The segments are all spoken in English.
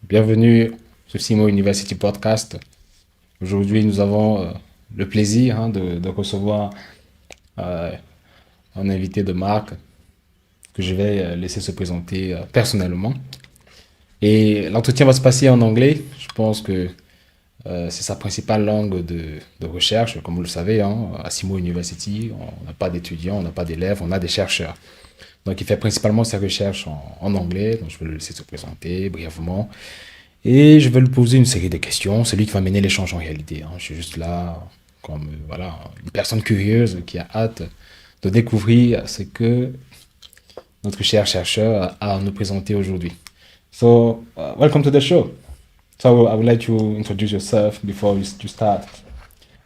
Bienvenue sur Simo University Podcast. Aujourd'hui, nous avons le plaisir de recevoir euh, un invité de marque que je vais laisser se présenter personnellement. Et l'entretien va se passer en anglais. Je pense que c'est sa principale langue de recherche, comme vous le savez, à Simo University. On n'a pas d'étudiants, on n'a pas d'élèves, on a des chercheurs. Donc, il fait principalement ses recherches en anglais. Donc, je vais le laisser se présenter brièvement. Et je vais lui poser une série de questions. C'est lui qui va mener l'échange en réalité. Je suis juste là comme voilà, une personne curieuse qui a hâte de découvrir ce que notre cher chercheur a à nous présenter aujourd'hui. So, welcome to the show. So, I would like to introduce yourself before you start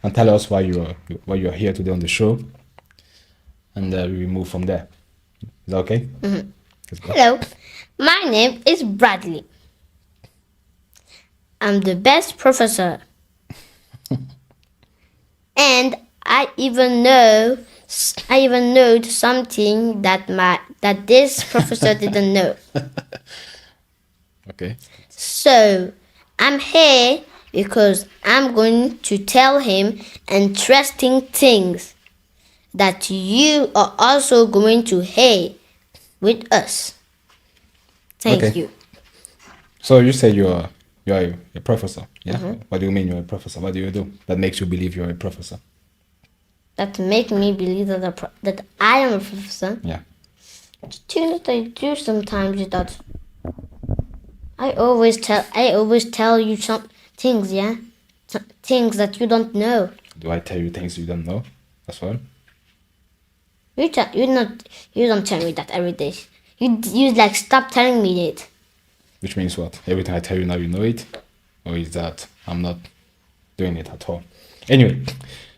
and tell us why you're here today on the show. And we move from there. Is that okay? Mm-hmm. Hello, my name is Bradley. I'm the best professor. And I even know something that this professor didn't know. Okay. So, I'm here because I'm going to tell him interesting things that you are also going to hear with us. Thank you. So you say you're a professor, yeah? Mm-hmm. What do you mean you're a professor? What do you do that makes you believe you're a professor? That make me believe that I am a professor? Yeah. Things that I do sometimes is that I always tell you some things, yeah? Things that you don't know. Do I tell you things you don't know as well? You don't tell me that every day. You like stop telling me it. Which means what? Everything I tell you now you know it? Or is that I'm not doing it at all? Anyway,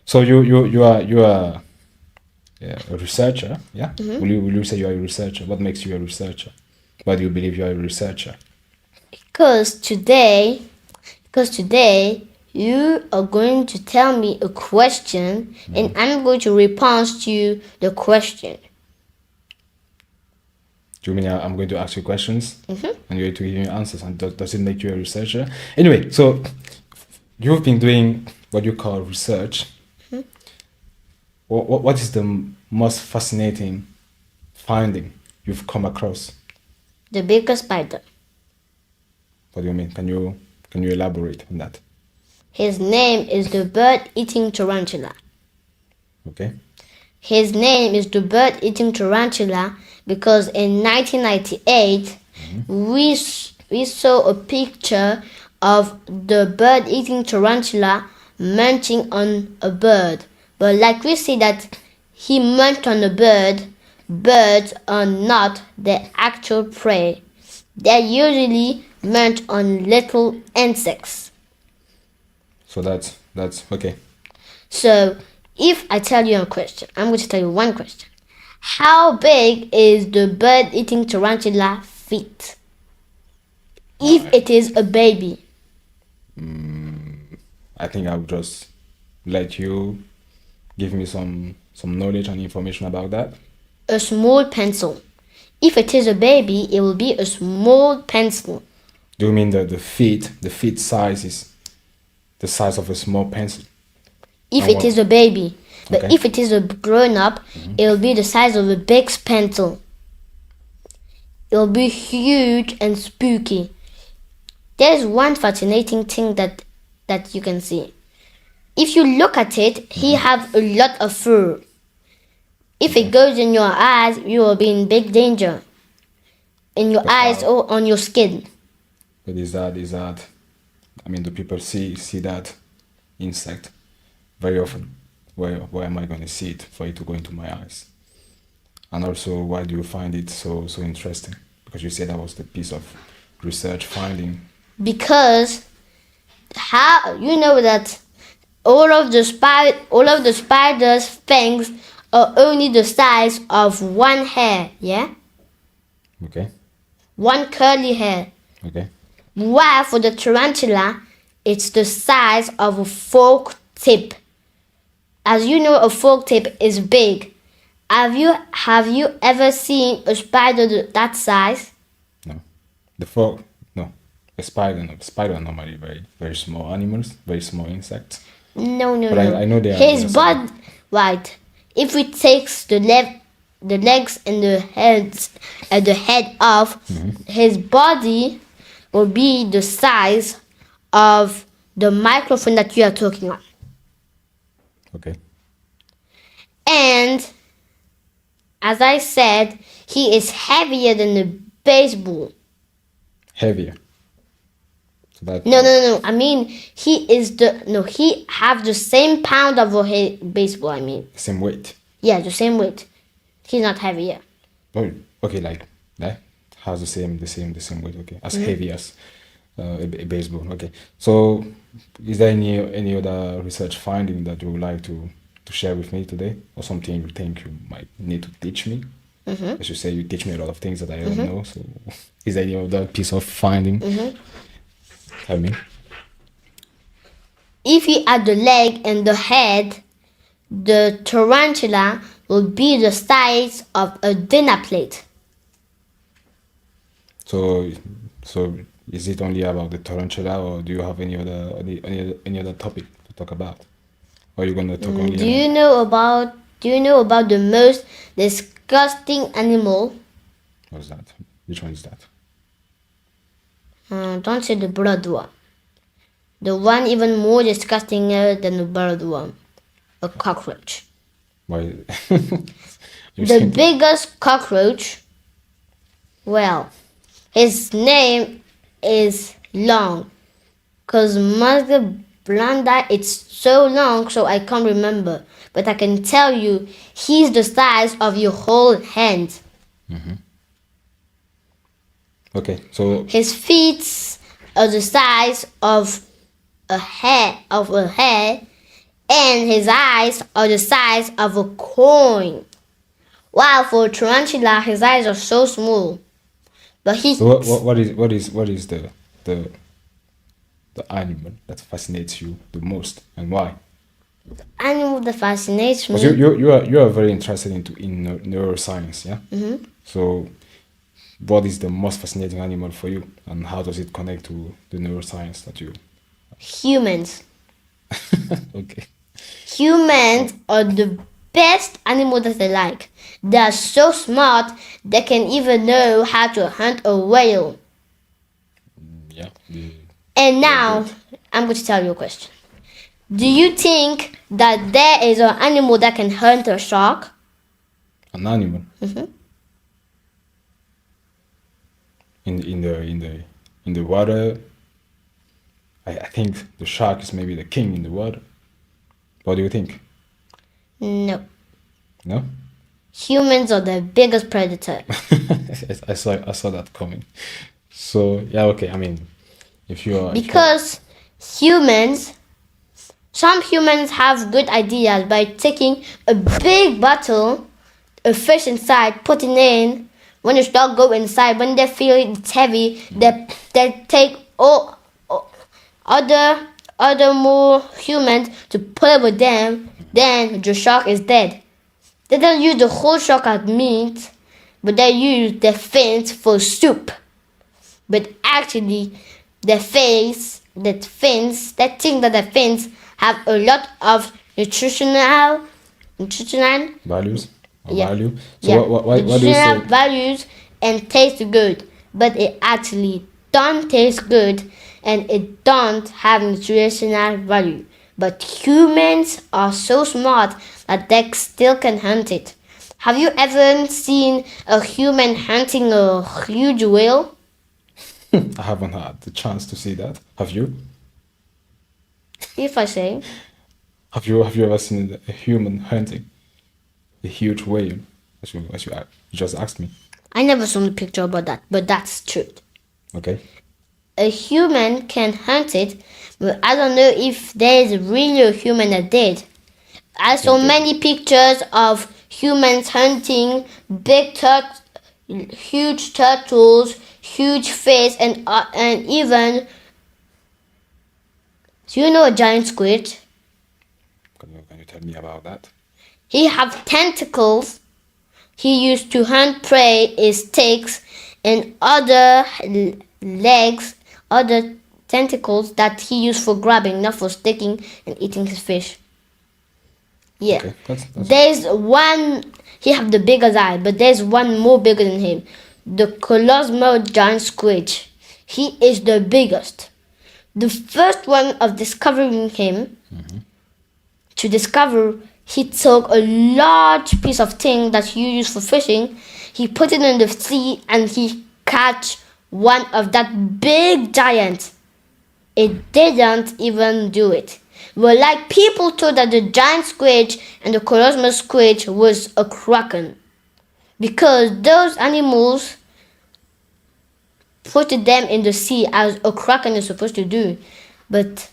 so you are a researcher, yeah? Mm-hmm. Will you say you are a researcher? What makes you a researcher? Why do you believe you are a researcher? Because today you are going to tell me a question, mm-hmm. and I'm going to respond to the question. Do you mean I'm going to ask you questions, mm-hmm. and you're going to give me answers? And does it make you a researcher? Anyway, so you've been doing what you call research. Mm-hmm. What is the most fascinating finding you've come across? The biggest spider. What do you mean? Can you elaborate on that? His name is the bird-eating tarantula. Okay. His name is the bird-eating tarantula because in 1998, mm-hmm. we saw a picture of the bird-eating tarantula munching on a bird. But like we see that he munched on a bird, birds are not the actual prey. They usually munch on little insects. So that's okay. So if I tell you a question, I'm going to tell you one question. How big is the bird-eating tarantula feet? If it is a baby. I think I'll just let you give me some knowledge and information about that. A small pencil. If it is a baby, it will be a small pencil. Do you mean that the feet size is the size of a small pencil? If it is a baby. But okay. If it is a grown-up, mm-hmm. it will be the size of a big pencil. It will be huge and spooky. There's one fascinating thing that you can see. If you look at it, he have a lot of fur. If it goes in your eyes, you will be in big danger. In your eyes or on your skin. But is that? I mean, do people see that insect very often? Where am I going to see it for it to go into my eyes? And also, why do you find it so interesting? Because you said that was the piece of research finding. Because how you know that all of the spider's fangs are only the size of one hair, yeah? Okay. One curly hair. Okay. While for the tarantula, it's the size of a fork tip. As you know, a fork tip is big. Have you ever seen a spider that size? No. The fork? No. a spider. No, spider are normally very small animals, very small insects. No, But I know they are. His body, right? If we takes the legs and the head off, his body will be the size of the microphone that you are talking on. Okay. And as I said, he is heavier than the baseball. Heavier. So that, No. I mean, he have the same pound of a baseball. I mean, Same weight. yeah, the same weight. He's not heavier. Oh, okay, like that has the same weight. Okay, as heavy as a baseball. Okay, so is there any other research finding that you would like to share with me today, or something you think you might need to teach me? As you say, you teach me a lot of things that I don't know. So, is there any other piece of finding? Tell me. If you add the leg and the head, the tarantula will be the size of a dinner plate. So is it only about the tarantula, or do you have any other topic to talk about? Or are you gonna talk only? Do you know about the most disgusting animal? What's that? Which one is that? Don't say the blood one. The one even more disgusting than the blood one. A cockroach. Why? The biggest cockroach. Well, his name is long. Cause Mother Blanda, it's so long, so I can't remember. But I can tell you, he's the size of your whole hand. Okay, so His feet are the size of a hair, and his eyes are the size of a coin. While for a tarantula, his eyes are so small. But what is the animal that fascinates you the most, and why? animal that fascinates me. Because you are very interested in neuroscience, yeah. So, what is the most fascinating animal for you, and how does it connect to the neuroscience that you? Humans. Okay. Humans are the best animal that I like. They are so smart, they can even know how to hunt a whale. Yeah. And now, I'm going to tell you a question. Do you think that there is an animal that can hunt a shark? An animal. In the water, I think the shark is maybe the king in the water. What do you think? No. No? Humans are the biggest predator. I saw that coming. So yeah, okay. I mean, if you are Because some humans have good ideas by taking a big bottle, a fish inside, putting in. When the shark go inside, when they feel it's heavy, they take all other more humans to play with them. Then the shark is dead. They don't use the whole shark as meat, but they use the fins for soup. But actually, the fins have a lot of nutritional values or yeah. value. So yeah. what do you nutritional say? values and taste good, but it actually don't taste good and it don't have nutritional value. But humans are so smart that they still can hunt it. Have you ever seen a human hunting a huge whale? I haven't had the chance to see that. Have you? If I say, Have you ever seen a human hunting a huge whale? As you just asked me. I never saw a picture about that, but that's true. Okay. A human can hunt it, but I don't know if there is really a human that did. I saw Okay. many pictures of humans hunting huge turtles, huge fish, and even. Do you know a giant squid? Can you tell me about that? He have tentacles. He used to hunt prey, his sticks, and other legs other tentacles that he used for grabbing, not for sticking and eating his fish. Yeah. Okay, that's There's one, he have the biggest eye, but there's one more bigger than him. The colossal giant squid. He is the biggest. The first one of discovering him, to discover, he took a large piece of thing that you use for fishing, he put it in the sea and he catch one of that big giant. It didn't even do it. But like people thought that the giant squid and the colossal squid was a kraken. Because those animals put them in the sea as a kraken is supposed to do. But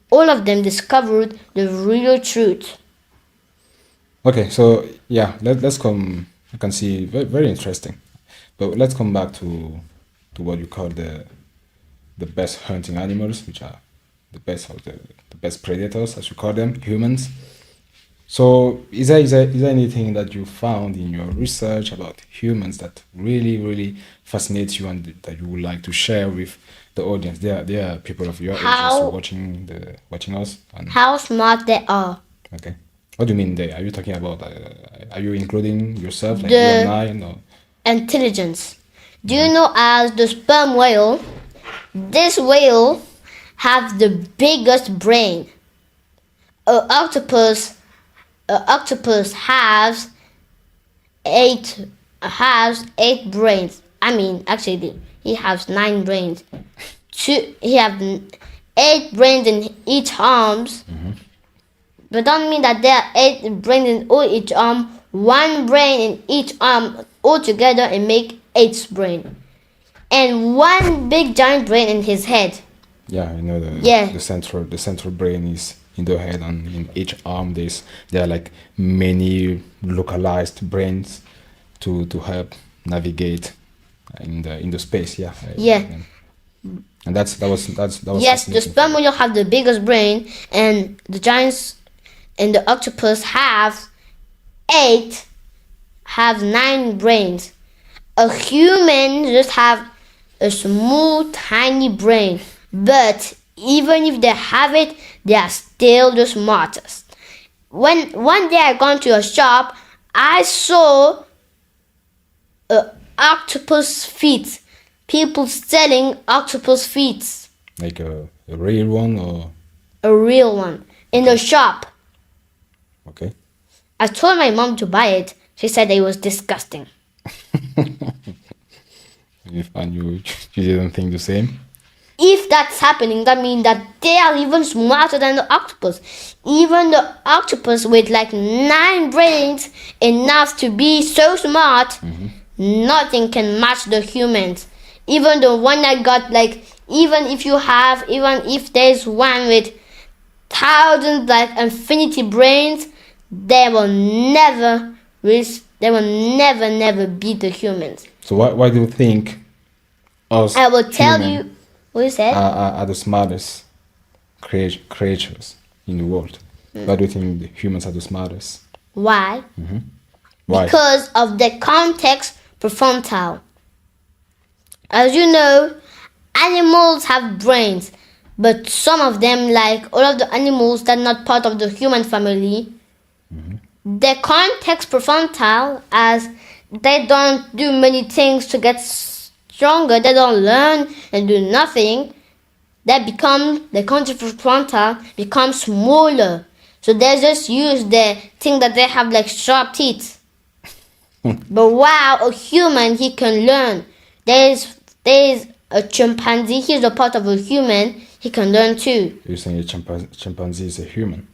all of them discovered the real truth. okay. So yeah, let's come. You can see very interesting, but let's come back to what you call the best hunting animals, which are the best of the best predators, as you call them, humans. So is there anything that you found in your research about humans that really fascinates you and that you would like to share with the audience? They are people of your age also watching us. And How smart they are. okay, what do you mean they? Are you talking about? Are you including yourself, like you and I? No. Intelligence. Do you know as the sperm whale, this whale have the biggest brain. A octopus has eight brains. I mean, actually, he has 9 brains. He have 8 brains in each arms. But don't mean that there are 8 brains in all each arm. 1 brain in each arm all together and make 8 brain. And 1 big giant brain in his head. Yeah, I know Yeah. the central brain is in the head, and in each arm there are like many localized brains to help navigate in the space. Yeah. Yeah. And that was Yes, the fascinating. sperm whale have the biggest brain, and the giants and the octopus have 9 brains. A human just have a small, tiny brain, but even if they have it, they are still the smartest. When one day I gone to a shop, I saw octopus feet. People selling octopus feet, Like a real one, or a real one, in the shop. okay. I told my mom to buy it. She said it was disgusting. And you didn't think the same? If that's happening, that means that they are even smarter than the octopus. Even the octopus with like 9 brains, enough to be so smart, nothing can match the humans. Even the one that got like, even if there's one with thousands, like infinity brains, they will never beat the humans. So why do you think us I will tell human you. What you said? are the smartest creatures in the world? Why do you think the humans are the smartest? Why? Why? Because of the context prefrontal. As you know, animals have brains, but some of them, like all of the animals that are not part of the human family, the context prefrontal, as they don't do many things to get stronger, they don't learn and do nothing, the context prefrontal becomes smaller. So they just use the thing that they have like sharp teeth. But wow, a human, he can learn. There's a chimpanzee, he's a part of a human, he can learn too. You're saying a chimpanzee is a human?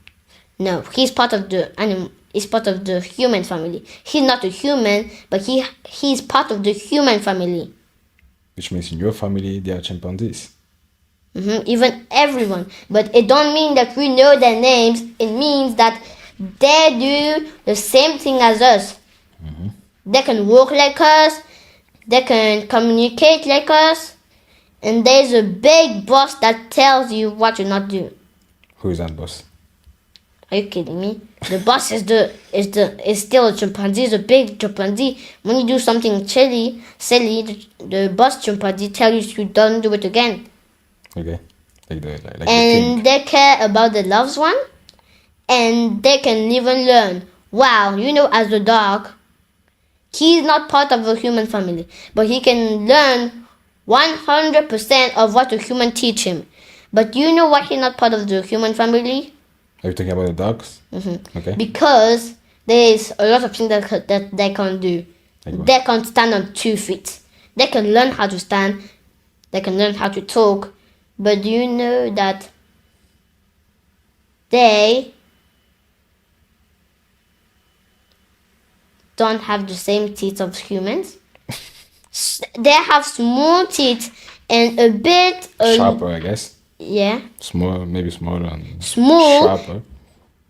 No, he's part of the animal. He's part of the human family. He's not a human, but he's part of the human family. Which means in your family there are chimpanzees. Even everyone. But it don't mean that we know their names. It means that they do the same thing as us. They can walk like us. They can communicate like us. And there's a big boss that tells you what to not do. Who is that boss? Are you kidding me? The boss is still a chimpanzee. It's a big chimpanzee. When you do something silly, the boss chimpanzee tells you to don't do it again. Okay. Like the king. And they care about the loved one, and they can even learn. Wow, as a dog, he's not part of the human family, but he can learn 100% of what a human teach him. But you know why he's not part of the human family? Are you talking about the dogs? Okay. Because there is a lot of things that they can do. Like what? They can stand on 2 feet. They can learn how to stand. They can learn how to talk. But do you know that they don't have the same teeth of humans? They have small teeth and a bit Sharper, I guess. yeah, Small, maybe smaller and small sharper.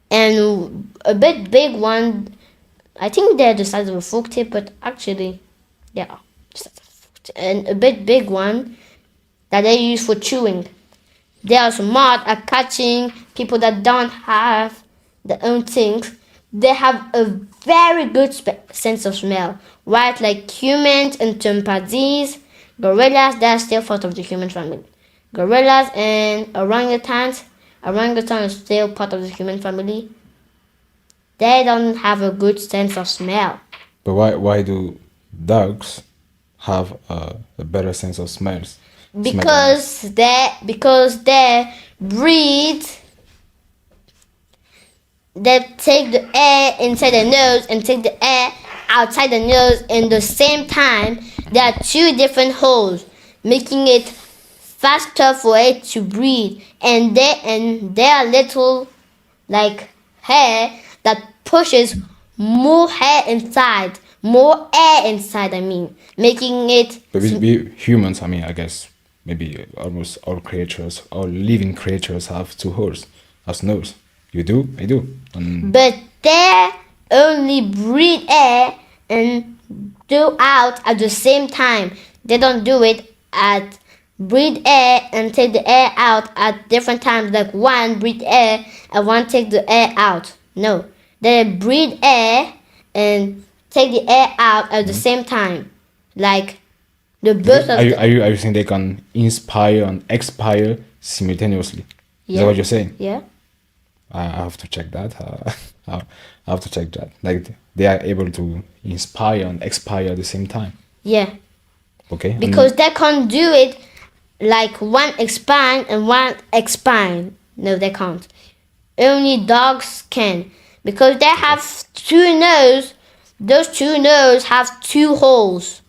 and a bit big one. I think they're the size of a fork tip, but actually they are the size of a fork tip. And a bit big one that they use for chewing. They are smart at catching people that don't have their own things. They have a very good sense of smell. Right, like humans and chimpanzees, gorillas, they're still part of the human family. Gorillas and orangutans is still part of the human family. They don't have a good sense of smell. But why do dogs have a better sense of smells? Because they breathe. They take the air inside the nose and take the air outside the nose in the same time. There are 2 different holes, making it faster for it to breathe. And there are little like hair that pushes more air inside, making it. But we humans, I mean, I guess maybe almost all creatures, all living creatures have 2 holes as nose. You do? I do. But they only breathe air and do out at the same time. They don't do it at breathe air and take the air out at different times. Like one breathe air and one take the air out. No, they breathe air and take the air out at the same time. Like the birth of. Are you saying they can inspire and expire simultaneously? Is that what you're saying? Yeah. I have to check that. I have to check that. Like they are able to inspire and expire at the same time. Yeah. Okay. Because they can't do it like one expand and one expand. No, they can't. Only dogs can. Because they have 2 noses. Those 2 noses have 2 holes.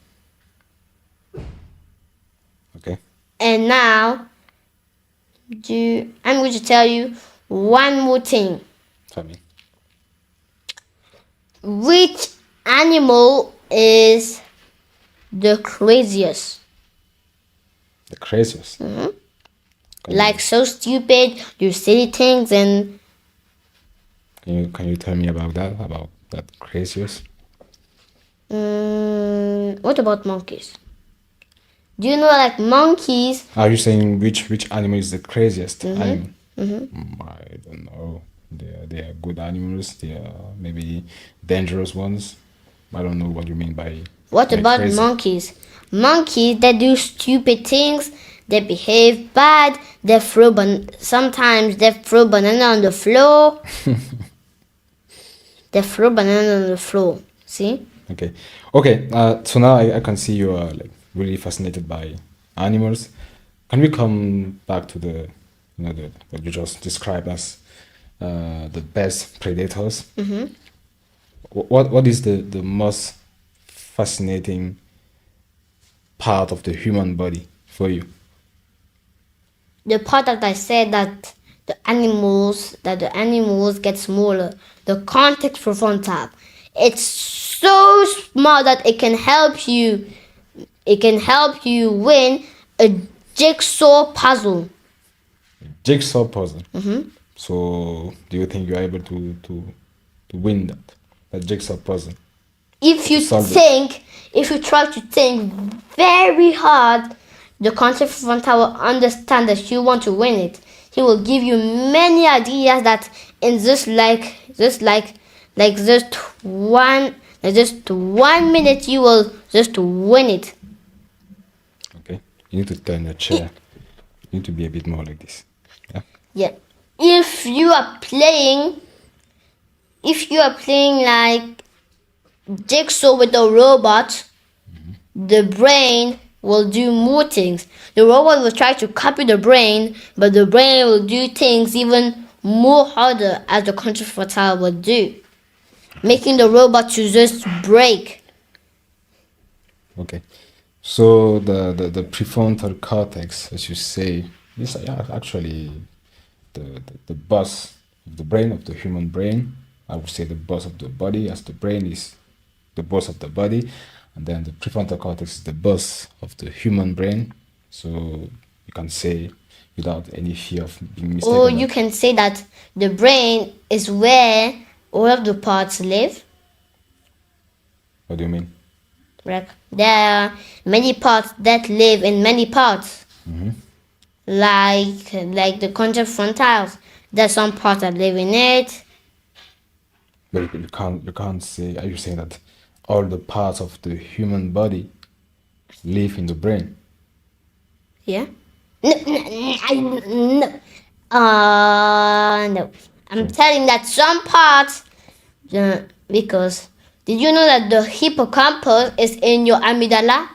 Okay. And now, I'm going to tell you one more thing. Tell me. Which animal is the craziest? The craziest. Like so stupid, do silly things and. Can you tell me about that? About that craziest? What about monkeys? Do you know like monkeys? Are you saying which animal is the craziest animal? I don't know. They are good animals. They are maybe dangerous ones. I don't know what you mean by. What by about crazy. monkeys? Monkeys, they do stupid things. They behave bad. They sometimes they throw banana on the floor. They throw banana on the floor. See? Okay. So now I can see you are like really fascinated by animals. Can we come back to the what you just described as the best predators? What is the most fascinating part of the human body for you? The part that I said that the animals get smaller. The context frontal. It's so small that it can help you. It can help you win a jigsaw puzzle. Jigsaw puzzle. So do you think you're able to win that jigsaw puzzle? If you try to think very hard, the concept frontal will understand that you want to win it. He will give you many ideas that in just 1 minute you will just win it. Okay. You need to turn the chair You need to be a bit more like this. Yeah. Yeah. If you are playing like jigsaw with a robot, the brain will do more things. The robot will try to copy the brain, but the brain will do things even more harder as the contrafactual will do, making the robot to just break. Okay. So the prefrontal cortex, as you say, is actually the boss of the brain, of the human brain. I would say the boss of the body, as the brain is the boss of the body, and then the prefrontal cortex is the boss of the human brain. So you can say without any fear of being mistaken. Or you can say that the brain is where all of the parts live. What do you mean? Like there are many parts that live in many parts. Like the concept frontals. There's some parts that live in it. But you can't say. Are you saying that all the parts of the human body live in the brain? Yeah. No. No. I'm telling that some parts, because did you know that the hippocampus is in your amygdala?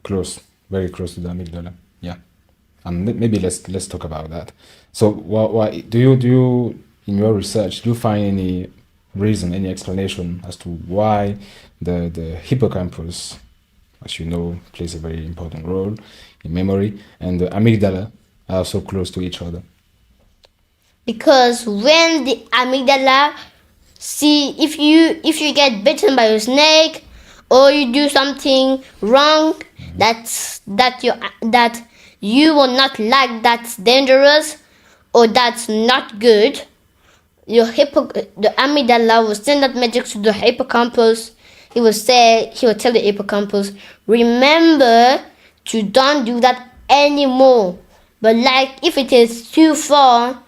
Close, very close to the amygdala. Yeah, and maybe let's talk about that. So, why do you in your research do you find any reason, any explanation as to why the hippocampus, as you know, plays a very important role in memory, and the amygdala are so close to each other? Because when the amygdala if you get bitten by a snake or you do something wrong that you will not like, that's dangerous or that's not good, the amygdala will send that message to the hippocampus. He will tell the hippocampus, remember to don't do that anymore. But like if it is too far,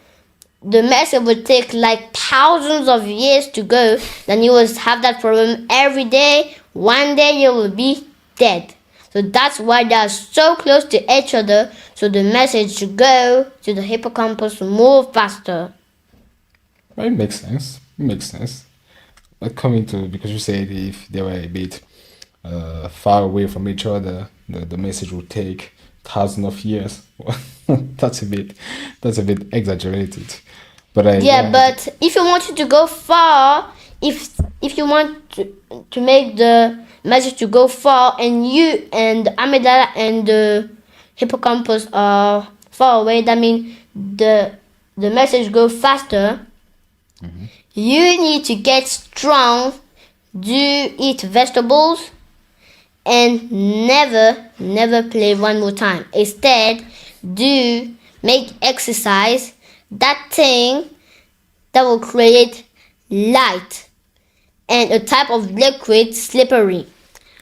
the message would take like thousands of years to go, then you will have that problem every day. One day you will be dead. So that's why they are so close to each other, so the message should go to the hippocampus more faster. Well, it makes sense. It makes sense. But coming to, because you said if they were a bit far away from each other, the message would take thousands of years. that's a bit exaggerated. But but if you wanted to go far, if you want to make the message to go far, and you and the amygdala and the hippocampus are far away, that means the message go faster. You need to get strong, do eat vegetables, and never play one more time. Instead, do make exercise, that thing that will create light and a type of liquid slippery.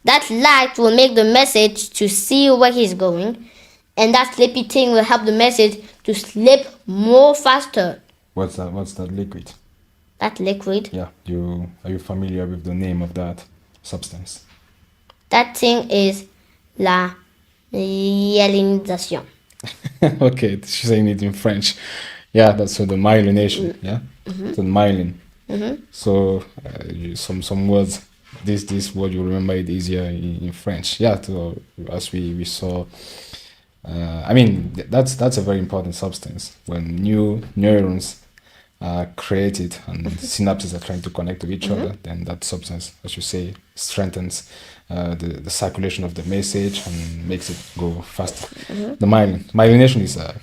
That light will make the message to see where he's going, and that slippy thing will help the message to slip more faster. What's that liquid? That liquid. Yeah, are you familiar with the name of that substance? That thing is la myelinisation. Okay, she's saying it in French. Yeah, that's so the myelination. Yeah, so the myelin. So some words. This word you remember it easier in French. Yeah, as we saw. I mean that's a very important substance. When new neurons are created and synapses are trying to connect with each other, then that substance, as you say, strengthens the circulation of the message and makes it go faster. The myelination is a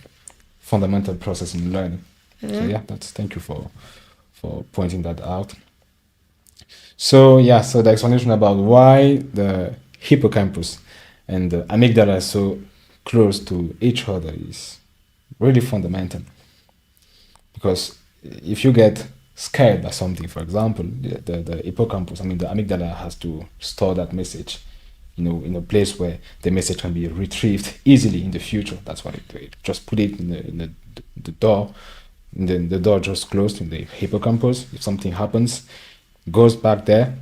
fundamental process in learning. So yeah, thank you for pointing that out. So yeah, so the explanation about why the hippocampus and the amygdala are so close to each other is really fundamental. Because if you get scared by something, for example, the hippocampus, I mean the amygdala, has to store that message, in a place where the message can be retrieved easily in the future. That's why it just put it in the door, and then the door just closed in the hippocampus. If something happens, it goes back there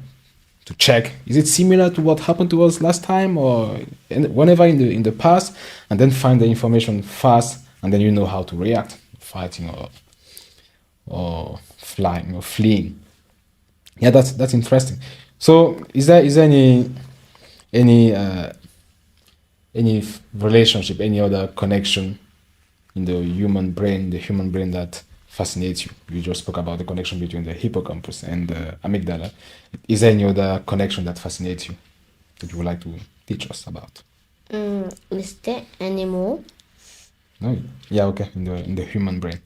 check, is it similar to what happened to us last time or whenever in the past, and then find the information fast, and then you know how to react, fighting or flying or fleeing. Yeah, that's interesting. So is there any relationship, any other connection in the human brain that fascinates you? You just spoke about the connection between the hippocampus and the amygdala. Is there any other connection that fascinates you that you would like to teach us about? Is there any more? No? Yeah, okay. In the human brain.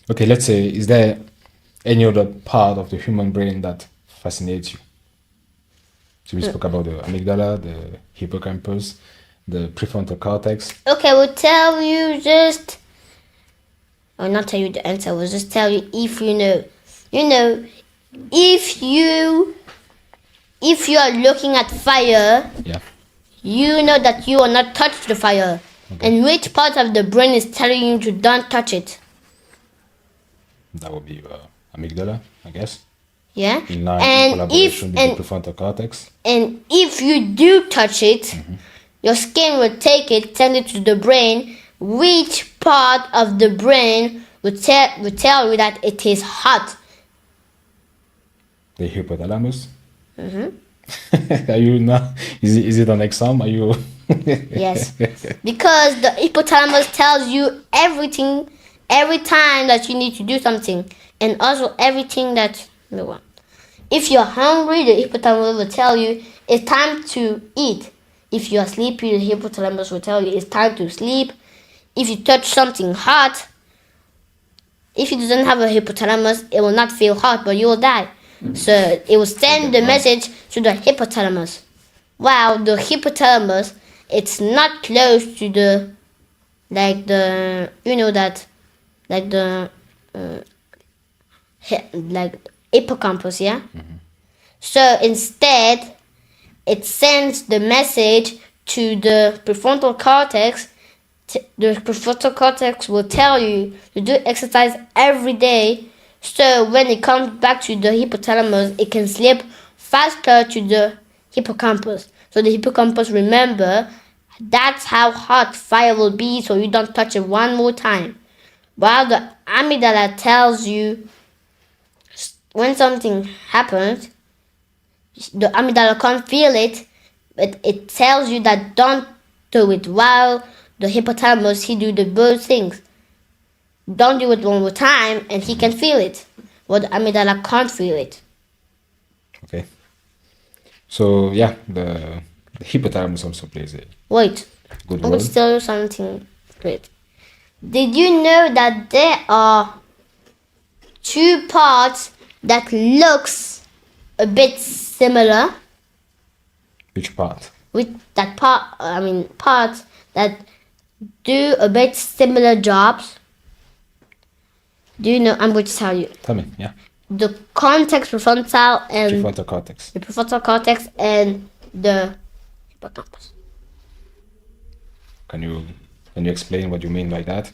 Okay, let's say, is there any other part of the human brain that fascinates you? So we spoke about the amygdala, the hippocampus, the prefrontal cortex. Okay, we'll tell you just... I'll not tell you the answer. We'll just tell you if you know. You know, if you are looking at fire, Yeah. you know that you will not touch the fire. Okay. And which part of the brain is telling you to don't touch it? That would be amygdala, I guess. Yeah. In line, And in collaboration with the prefrontal cortex. And if you do touch it, your skin will take it, send it to the brain. Which part of the brain will tell you that it is hot? The hypothalamus. Are you not? Is it an exam? Are you? Yes. Because the hypothalamus tells you everything, every time that you need to do something, and also everything that you want. If you're hungry, the hypothalamus will tell you it's time to eat. If you're sleepy, the hypothalamus will tell you it's time to sleep. If you touch something hot, if it doesn't have a hypothalamus, it will not feel hot, but you will die. So it will send the message to the hypothalamus. While the hypothalamus, it's not close to the, like the, you know that, like the, like hippocampus, yeah? So instead, it sends the message to the prefrontal cortex. The prefrontal cortex will tell you to do exercise every day. So when it comes back to the hypothalamus, it can slip faster to the hippocampus. So the hippocampus remember that's how hot fire will be, so you don't touch it one more time. While the amygdala tells you when something happens, the amygdala can't feel it, but it tells you that don't do it. While the hippothalamus, he do the both things. Don't do it one more time, and he can feel it. Well, the amygdala can't feel it. Okay. So yeah, the hypothalamus also plays a Wait, good I'm role. going to tell you something great. Did you know that there are two parts that looks a bit similar? Which part? With that parts that do a bit similar jobs. Do you know? I'm going to tell you. Tell me. Yeah. The prefrontal and Prefrontal cortex. the prefrontal cortex and the hippocampus. Can you explain what you mean by that?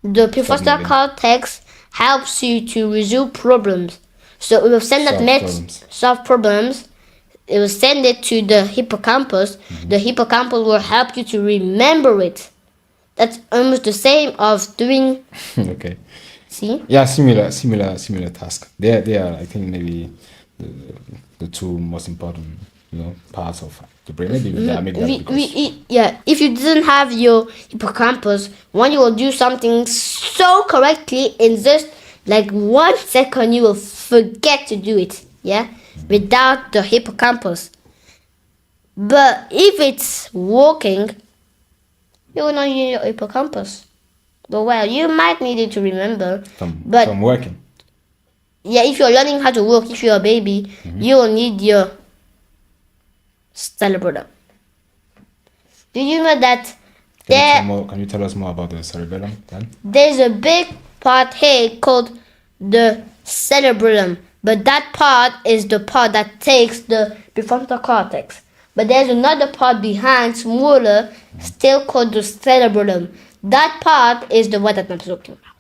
The prefrontal moving. cortex helps you to resolve problems. So it will send that Solve message, problems. solve problems. It will send it to the hippocampus. The hippocampus will help you to remember it. That's almost the same of doing. Okay. See? Yeah, similar task. They are, I think, maybe the two most important, parts of the brain. Maybe with the amygdala. because- If you didn't have your hippocampus, when you will do something so correctly in just like 1 second, you will forget to do it. Yeah, without the hippocampus. But if it's working, you will not use your hippocampus. But well, you might need it to remember. But from working. yeah, if you're learning how to walk, if you're a baby, you will need your cerebellum. Do you know that Can you tell us more about the cerebellum then? there's a big part here called the cerebellum, but that part is the part that takes the prefrontal cortex. But there's another part behind, smaller, still called the cerebellum. That part is the one that I'm talking about.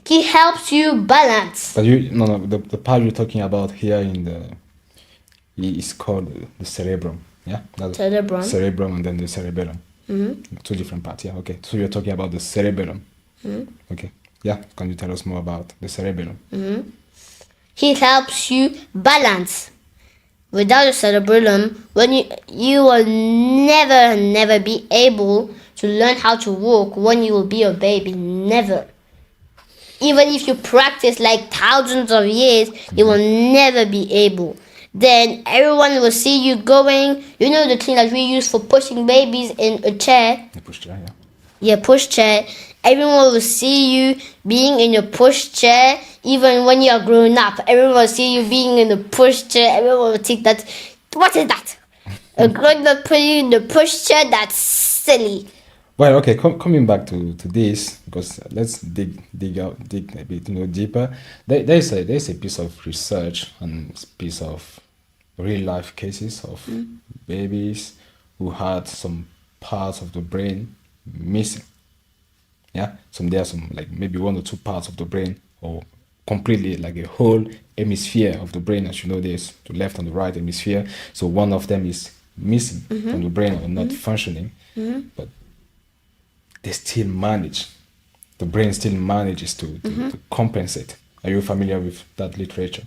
He helps you balance. But the part you're talking about here in the is called the cerebrum. Yeah, that's Cerebrum. cerebrum and then the cerebellum. Two different parts. Yeah, okay. So you're talking about the cerebellum. Okay. Yeah. Can you tell us more about the cerebellum? He helps you balance. Without the cerebellum, when you will never be able to learn how to walk when you will be a baby. Never. Even if you practice like thousands of years, you will never be able. Then everyone will see you going. You know the thing that we use for pushing babies in a chair? The pushchair, yeah. Yeah, push chair. Everyone will see you being in your push chair, even when you are grown up. Everyone will see you being in the push chair. Everyone will think that, what is that? A grown up put you in the push chair? That's silly. Well, okay. Coming back to this, because let's dig a bit deeper. There's a piece of research and piece of real life cases of babies who had some parts of the brain missing. Yeah, there are some like maybe one or two parts of the brain, or completely like a whole hemisphere of the brain. As you know, there's the left and the right hemisphere. So one of them is missing from the brain or not functioning, but they still manage. The brain still manages to compensate. Are you familiar with that literature?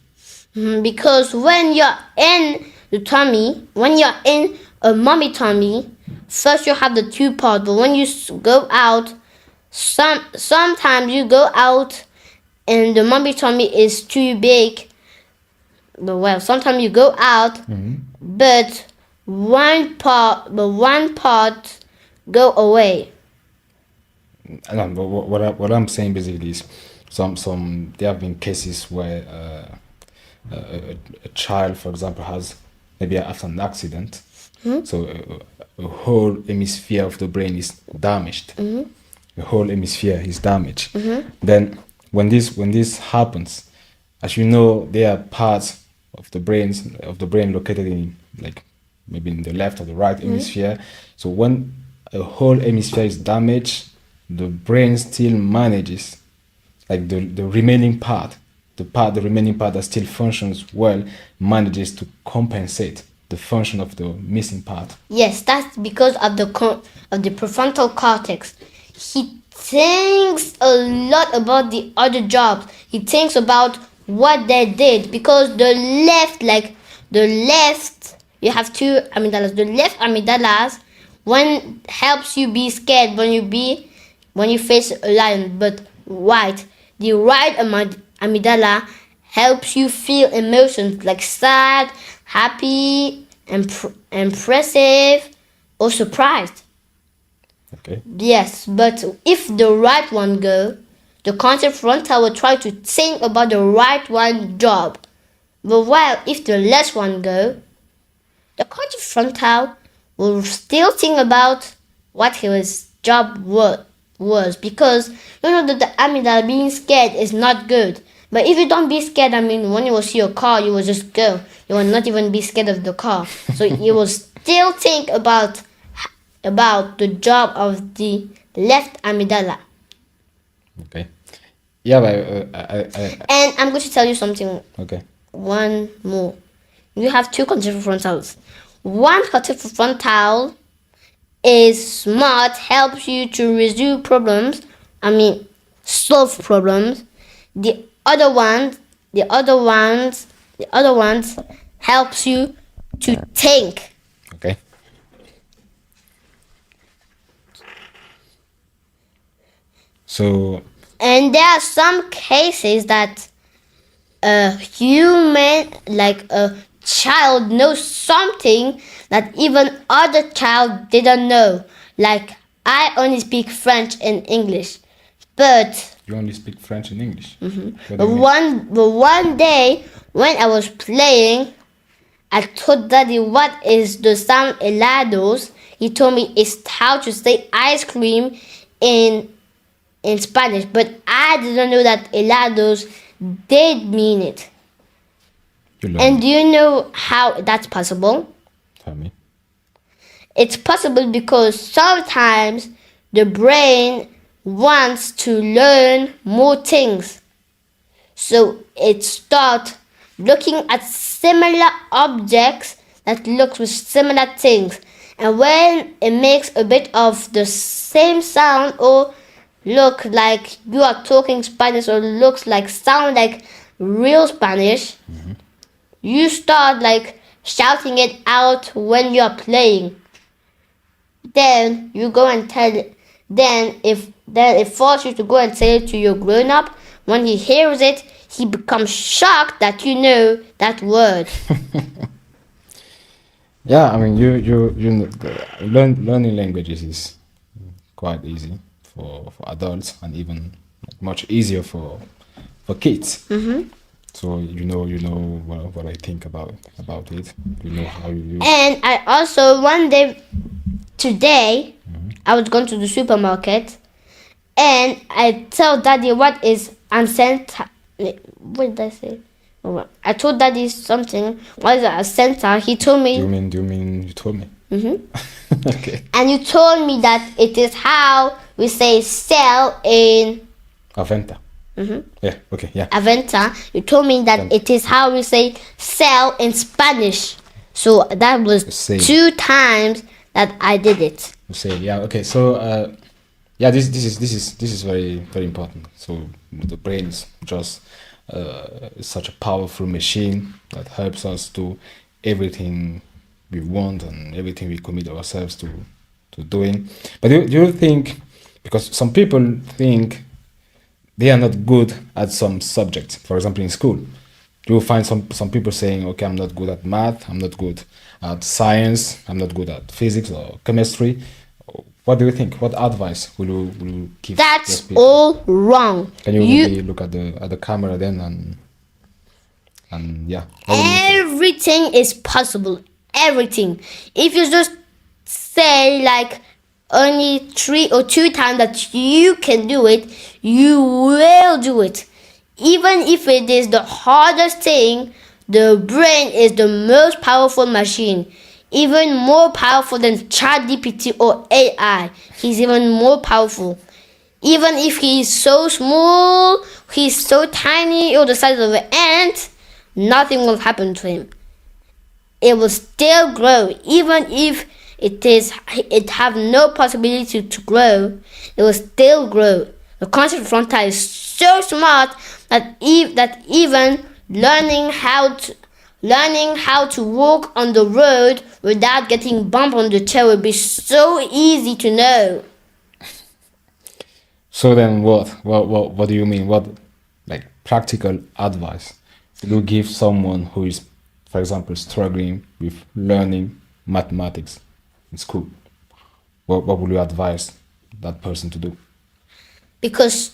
Because when you're in the tummy, when you're in a mommy tummy, first you have the two parts, but when you go out, sometimes you go out and the mommy tummy is too big. But well, sometimes you go out, but one part go away. No, but what I'm saying basically is there have been cases where a child, for example, has maybe after an accident, so a whole hemisphere of the brain is damaged. The whole hemisphere is damaged. Then when this happens, as you know, there are parts of the brain located in like maybe in the left or the right hemisphere. So when a whole hemisphere is damaged, the brain still manages, like the remaining part, the remaining part that still functions well, manages to compensate the function of the missing part. Yes, that's because of the prefrontal cortex. He thinks a lot about the other jobs. He thinks about what they did, because the left, you have two amygdalas. The left amygdalas one helps you be scared when you face a lion, but the right amygdala helps you feel emotions like sad, happy, impressive, or surprised. Okay. Yes, but if the right one go, the conscious frontal will try to think about the right one job. But while if the left one go, the conscious frontal will still think about what his job was, because you know that the amygdala being scared is not good. But if you don't be scared, when you will see a car, you will just go. You will not even be scared of the car. So you will still think about the job of the left amygdala. Okay. Yeah, but And I'm going to tell you something. Okay. One more. You have two cortical frontals. One cortical frontal is smart, helps you to resolve problems. Solve problems. The other ones helps you to think. Okay. So. And there are some cases that a human, like a child, knows something that even other child didn't know. Like, I only speak French and English, but You only speak French and English. What do but you mean? one day when I was playing, I told Daddy what is the sound helados. He told me it's how to say ice cream in Spanish, but I didn't know that helados did mean it. You learn. And do you know how that's possible? Tell me. It's possible because sometimes the brain wants to learn more things. So it starts looking at similar objects that look with similar things. And when it makes a bit of the same sound or look like you are talking Spanish or looks like sound like real Spanish, you start like shouting it out when you are playing. Then you go and tell it. Then it forces you to go and say it to your grown up. When he hears it, he becomes shocked that you know that word. Yeah, I mean, you know, learning languages is quite easy for adults, and even much easier for kids. So you know what I think about it. You know how you. And I also one day today I was going to the supermarket and I told Daddy what is ancenta. What did I say? Oh, I told Daddy something. What is ancenta? He told me. Do you mean you told me? Okay. And you told me that it is how we say sell in Aventa. Yeah. Okay. Yeah. Aventa. You told me that it is how we say sell in Spanish. So that was Same. 2 times that I did it. You say yeah. Okay. So yeah, this is very very important. So the brain is just such a powerful machine that helps us do everything we want and everything we commit ourselves to doing. But do you think, because some people think they are not good at some subjects, for example in school, you will find some people saying, okay, I'm not good at math, I'm not good at science, I'm not good at physics or chemistry. What do you think? What advice will you give? That's those people? all wrong. Can you maybe look at the camera then and yeah. What will you say? Everything is possible. Everything. If you just say like only 3 or 2 times that you can do it, you will do it. Even if it is the hardest thing, the brain is the most powerful machine. Even more powerful than ChatGPT or AI. He's even more powerful. Even if he's so small, he's so tiny or the size of an ant, nothing will happen to him. It will still grow. Even if it have no possibility to grow, it will still grow. The conscious frontal is so smart that even learning how to walk on the road without getting bumped on the chair will be so easy to know. So then what do you mean? What like practical advice would you give someone who is, for example, struggling with learning mathematics in school? What would you advise that person to do? Because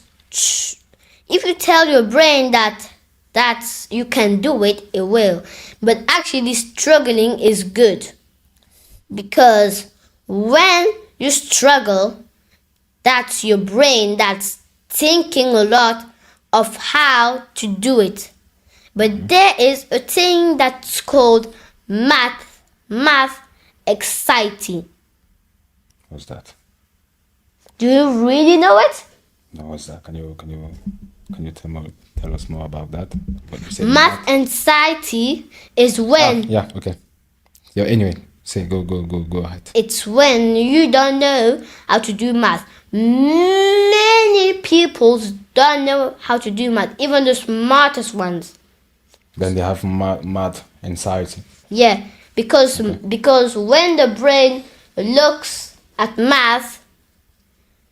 if you tell your brain that you can do it, it will. But actually struggling is good. Because when you struggle, that's your brain that's thinking a lot of how to do it. But there is a thing that's called math anxiety. What's that? Do you really know it? No, what's that? Can you tell us more about that? What you said? Math anxiety is when Yeah. Okay. Yeah. Anyway, say go ahead. it's when you don't know how to do math. Many people don't know how to do math, even the smartest ones. Then they have math anxiety. Yeah, because when the brain looks at math,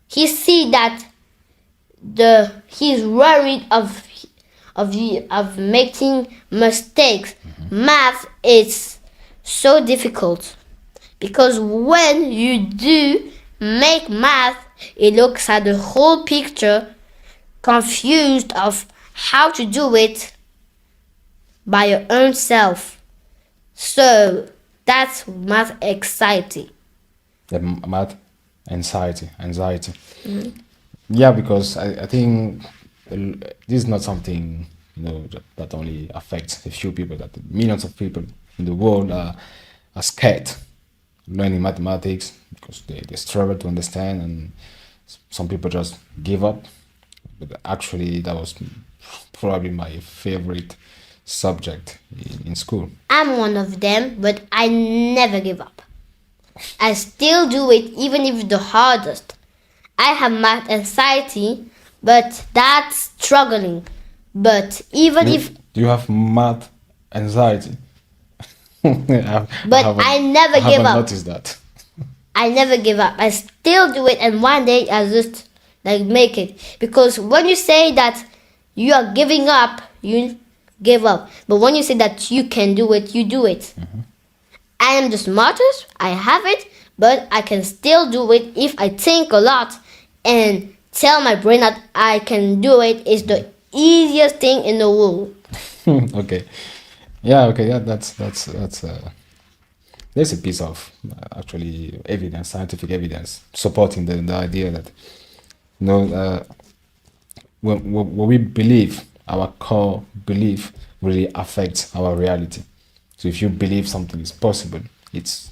he see that he's worried of making mistakes. Math is so difficult because when you do make math, it looks at the whole picture, confused of how to do it by your own self. So that's math anxiety. The math anxiety. Yeah, because I think this is not something that only affects a few people. That millions of people in the world are scared learning mathematics because they struggle to understand, and Some people just give up. But actually, that was probably my favorite subject in school. I'm one of them, but I never give up. I still do it even if it's the hardest. I have math anxiety, but that's struggling. But even if Do you have math anxiety? But I never I give haven't up. noticed that. I never give up. I still do it, and one day I just like make it. Because when you say that you are giving up, you give up. But when you say that you can do it, you do it. I am the smartest. I have it, but I can still do it if I think a lot and tell my brain that I can do it. Is the easiest thing in the world. Okay. Yeah, okay, yeah, that's there's a piece of actually evidence, scientific evidence supporting the idea that when we believe, our core belief really affects our reality. So if you believe something is possible, it's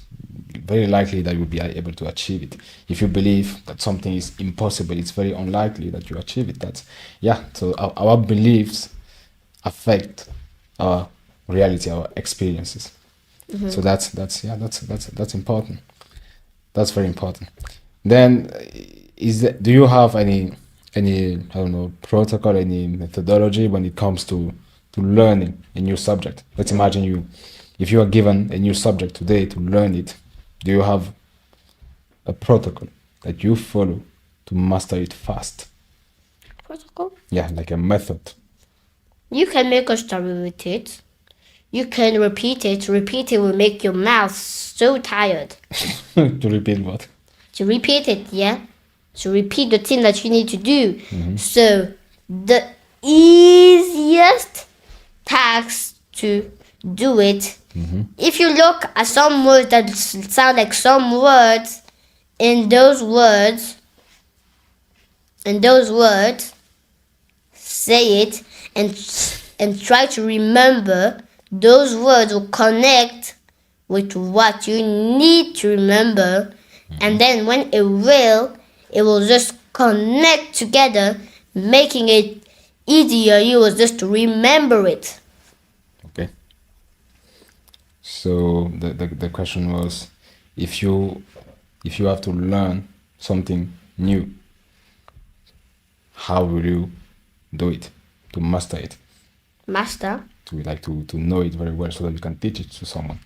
very likely that you'll be able to achieve it. If you believe that something is impossible, it's very unlikely that you achieve it. So our beliefs affect our reality, our experiences. So that's important. That's very important. Then, do you have any I don't know, protocol, any methodology when it comes to learning a new subject? Let's imagine if you are given a new subject today to learn it, do you have a protocol that you follow to master it fast? Protocol? Yeah, like a method. You can make a story with it. You can repeat it. Repeat it will make your mouth so tired. To repeat what? To repeat it, yeah? To repeat the thing that you need to do. So, the easiest task to do it, if you look at some words that sound like some words, in those words, say it and try to remember. Those words will connect with what you need to remember, and then when it will just connect together, making it easier. You will just remember it. Okay. So the question was, if you have to learn something new, how will you do it to master it? Master? To know it very well so that you can teach it to someone.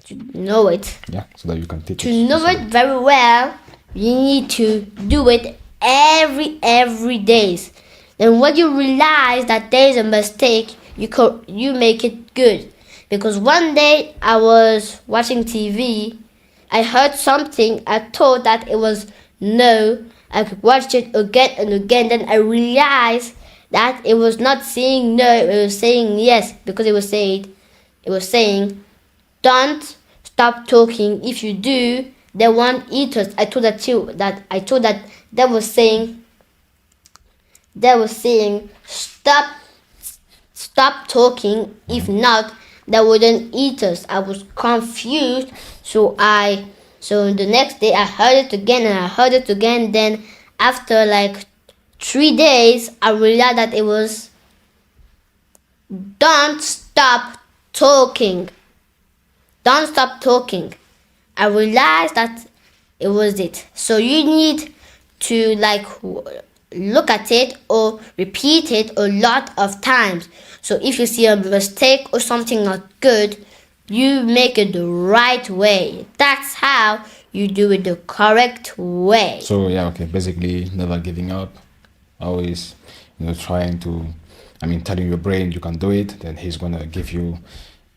To know it. Yeah, so that you can teach it. To know it very well, you need to do it every days. Then when you realize that there is a mistake, you make it good. Because one day I was watching TV, I heard something, I thought that it was no, I could watch it again and again, then I realized that it was not saying no, it was saying yes, because it was saying, don't stop talking. If you do, they won't eat us. I thought that they were saying stop talking. If not, they wouldn't eat us. I was confused, so the next day I heard it again and I heard it again. Then after like 3 days, I realized that it was don't stop talking. Don't stop talking. I realized that it was it. So you need to look at it or repeat it a lot of times. So if you see a mistake or something not good, you make it the right way. That's how you do it the correct way. So yeah, okay, basically never giving up, always trying to, telling your brain you can do it, then he's gonna give you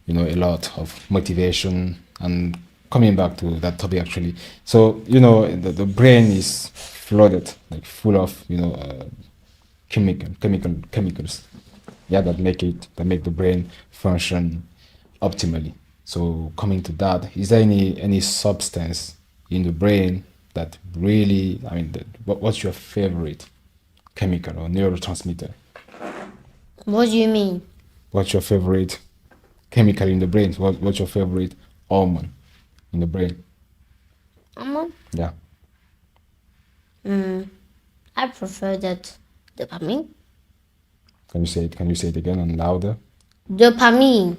a lot of motivation. And coming back to that topic actually, so the brain is flooded, like full of chemicals, yeah, that make the brain function optimally. So coming to that, is there any substance in the brain that really, what's your favorite chemical or neurotransmitter? What do you mean? What's your favorite chemical in the brain? What's your favorite hormone in the brain? Hormone? Yeah. I prefer that dopamine. Can you say it again and louder? Dopamine.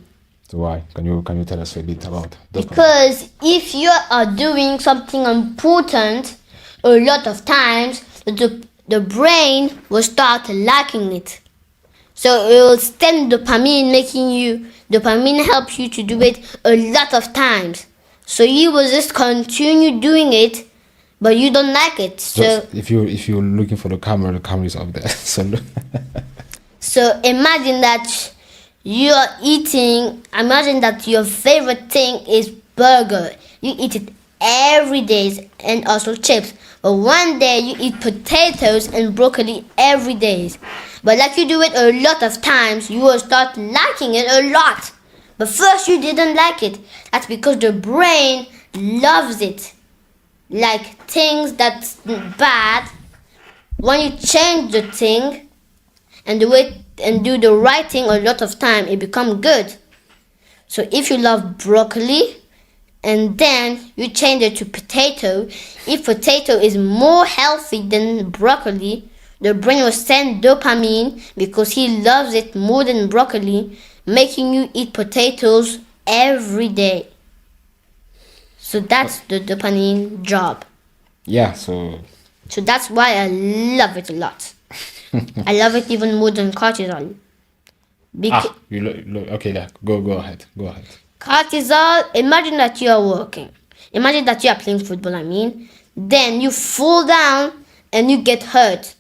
So why? Can you tell us a bit about dopamine? Because if you are doing something important a lot of times, the brain will start liking it. So it will send dopamine, dopamine helps you to do it a lot of times. So you will just continue doing it, but you don't like it. So Just if you're looking for the camera is up there. So look. So imagine that imagine that your favorite thing is burger. You eat it every day and also chips. But one day you eat potatoes and broccoli every day. But like you do it a lot of times, you will start liking it a lot. But first you didn't like it. That's because the brain loves it. Like things that's bad, when you change the thing and do the right thing a lot of time, it becomes good. So if you love broccoli and then you change it to potato, if potato is more healthy than broccoli, the brain will send dopamine because he loves it more than broccoli, making you eat potatoes every day. So that's the dopamine job. Yeah, so So that's why I love it a lot. I love it even more than cortisol. okay, yeah, go ahead. Cortisol, imagine that you are working. Imagine that you are playing football, Then you fall down and you get hurt.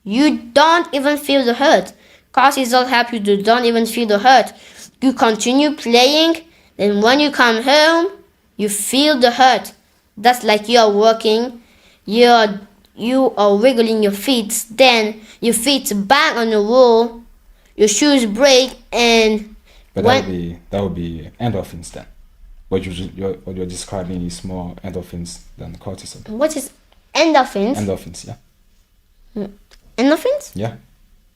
You don't even feel the hurt. Cortisol helps you to don't even feel the hurt. You continue playing, then when you come home, you feel the hurt. That's like you are working, you are wiggling your feet, then your feet bang on the wall, your shoes break, and But that would be endorphins then. What you're describing is more endorphins than cortisol. What is endorphins? Endorphins, yeah. Endorphins? Yeah.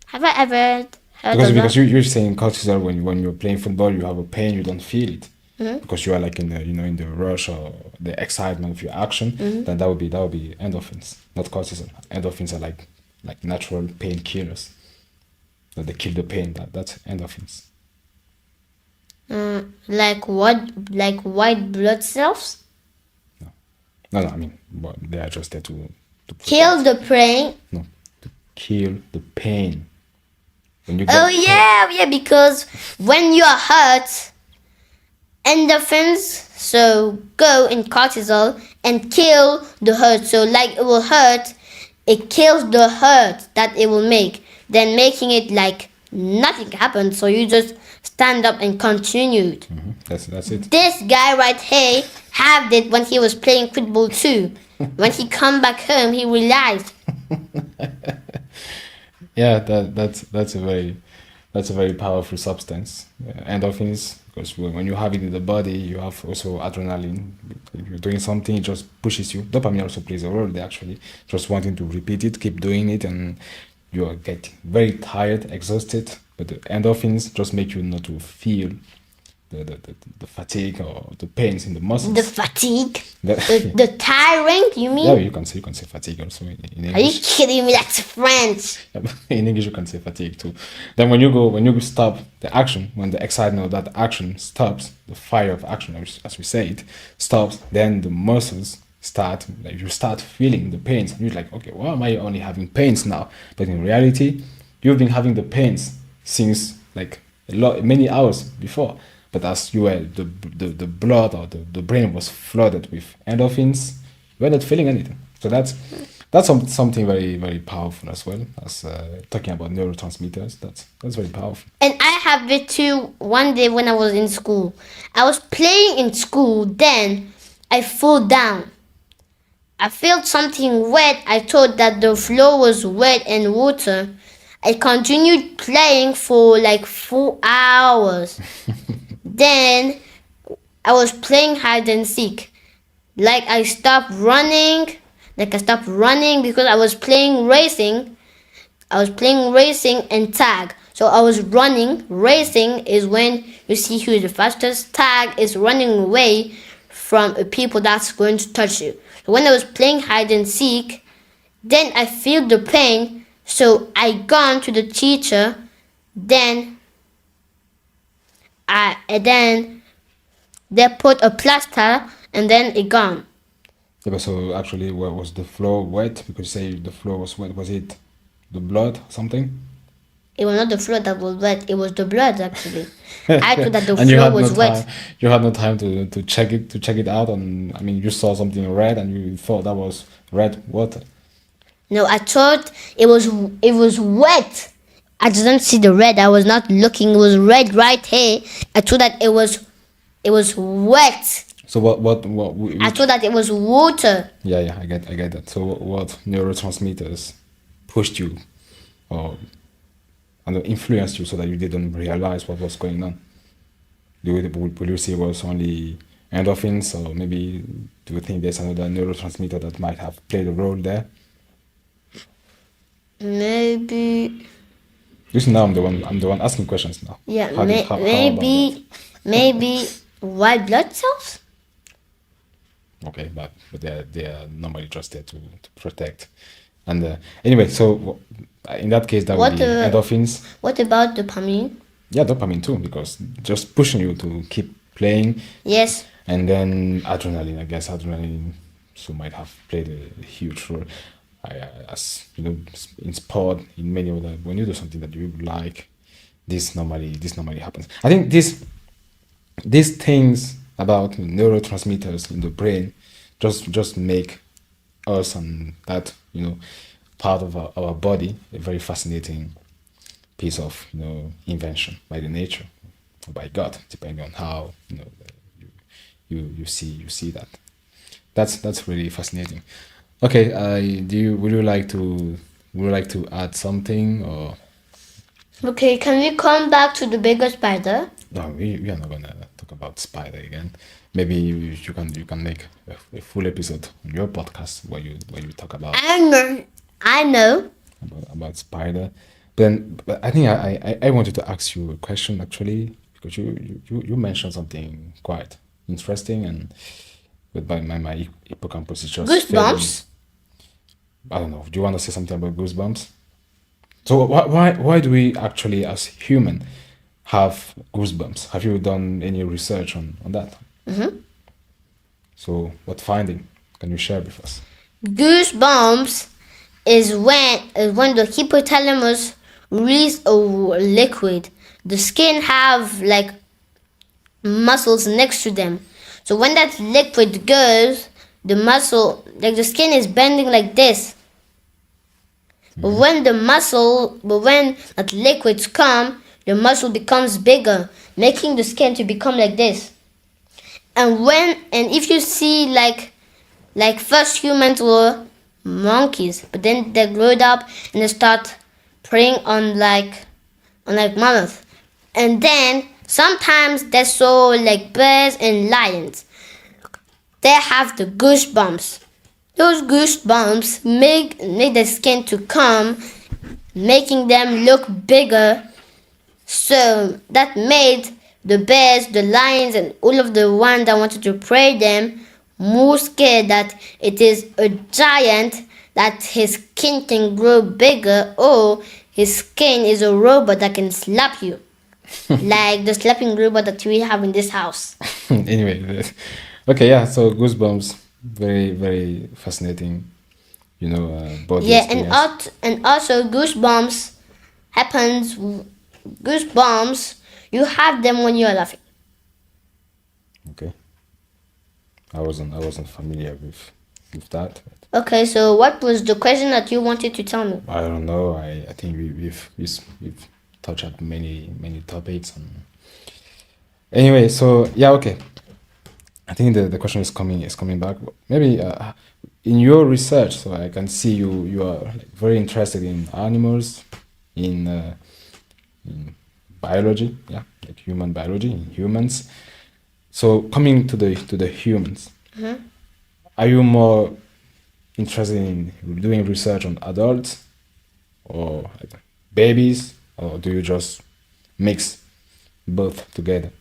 Have I ever heard of Because that? you're saying cortisol when you're playing football, you have a pain, you don't feel it. Mm-hmm. Because you are like in the rush or the excitement of your action, then that would be endorphins, not cortisol. Endorphins are like natural painkillers. That they kill the pain. That's endorphins. Like what? Like white blood cells? No, I mean, they are just there to Kill the brain. No, to kill the pain. When you Oh yeah, because when you are hurt, endorphins so go in cortisol and kill the hurt. So like it will hurt, it kills the hurt that it will make, then making it like nothing happened. So you just stand up and continue. That's it. This guy right here had it when he was playing football too. When he come back home, he realized. Yeah, that's a very powerful substance. Endorphins, because when you have it in the body, you have also adrenaline. If you're doing something, it just pushes you. Dopamine also plays a role there, actually. Just wanting to repeat it, keep doing it, and you are getting very tired, exhausted. But the endorphins just make you not to feel the fatigue or the pains in the muscles. The fatigue? The tiring, you mean? Yeah, you can say fatigue also in English. Are you kidding me? That's French. In English, you can say fatigue too. Then when you stop the action, when the excitement of that action stops, the fire of action, as we say it, stops, then the muscles you start feeling the pains. And you're like, okay, why am I only having pains now? But in reality, you've been having the pains since like many hours before. But as you were, the blood or the brain was flooded with endorphins, you were not feeling anything. So that's something very, very powerful as well. As talking about neurotransmitters, that's very powerful. And I have it too. One day when I was in school, I was playing in school. Then I fall down. I felt something wet. I thought that the floor was wet and water. I continued playing for like 4 hours. Then I was playing hide and seek. I stopped running because I was playing racing. I was playing racing and tag. So I was running. Racing is when you see who is the fastest. Tag is running away from people that's going to touch you. So when I was playing hide and seek, Then I feel the pain, so I gone to the teacher. Then then they put a plaster, and then it gone. Yeah, but so actually, was the floor wet? Because you say the floor was wet. Was it the blood or something? It was not the floor that was wet. It was the blood actually. I thought that the And you floor had no was time. wet. You had no time to check it out. And I mean, you saw something red, and you thought that was red water. No, I thought it was wet. I didn't see the red. I was not looking. It was red right here. I thought that it was wet. So I thought that it was water. Yeah, I get that. So what neurotransmitters pushed you, or and influenced you so that you didn't realize what was going on? Would you say it was only endorphins, or maybe do you think there's another neurotransmitter that might have played a role there? Maybe. Listen, now I'm the one asking questions now. Yeah. How about Maybe white blood cells. that? Okay, but they are normally just there to protect. And anyway, so in that case, that would What be endorphins. What about dopamine? Yeah, dopamine too, because just pushing you to keep playing. Yes. And then adrenaline, I guess adrenaline so might have played a huge role. As you know, in sport, in many other, when you do something that you like, this normally happens. I think these things about neurotransmitters in the brain just make us and that part of our body a very fascinating piece of invention by the nature, or by God, depending on how you see that. That's really fascinating. Okay, would you like to add something, or Okay. Can we come back to the bigger spider? no? We are not gonna talk about spider again. Maybe you can make a full episode on your podcast where you talk about I know. about spider. But I think I wanted to ask you a question actually, because you mentioned something quite interesting, and but my hippocampus is just failing. Goosebumps. I don't know. Do you want to say something about goosebumps? So why do we actually as human have goosebumps? Have you done any research on that? So what finding can you share with us? Goosebumps is when the hypothalamus release a liquid. The skin have like muscles next to them. So when that liquid goes, the muscle, like the skin is bending like this. But when that liquids come, the muscle becomes bigger, making the skin to become like this. And if you see like first humans were monkeys, but then they growed up and they start preying on mammoths. And then sometimes they saw like bears and lions. They have the goosebumps. Those goosebumps make the skin to come, making them look bigger. So that made the bears, the lions, and all of the ones that wanted to prey them more scared that it is a giant, that his skin can grow bigger, or his skin is a robot that can slap you. Like the slapping robot that we have in this house. Anyway, okay, yeah. So goosebumps, very very fascinating. Body Yeah, experience. and also goosebumps happens. Goosebumps, you have them when you're laughing. Okay, I wasn't familiar with that. Okay, so what was the question that you wanted to tell me? I don't know. I think we've touched on many topics. And anyway, so yeah, okay. I think the question is coming back. Maybe in your research, so I can see you are like very interested in animals, in biology, yeah, like human biology, in humans. So coming to the humans, are you more interested in doing research on adults or like babies, or do you just mix both together?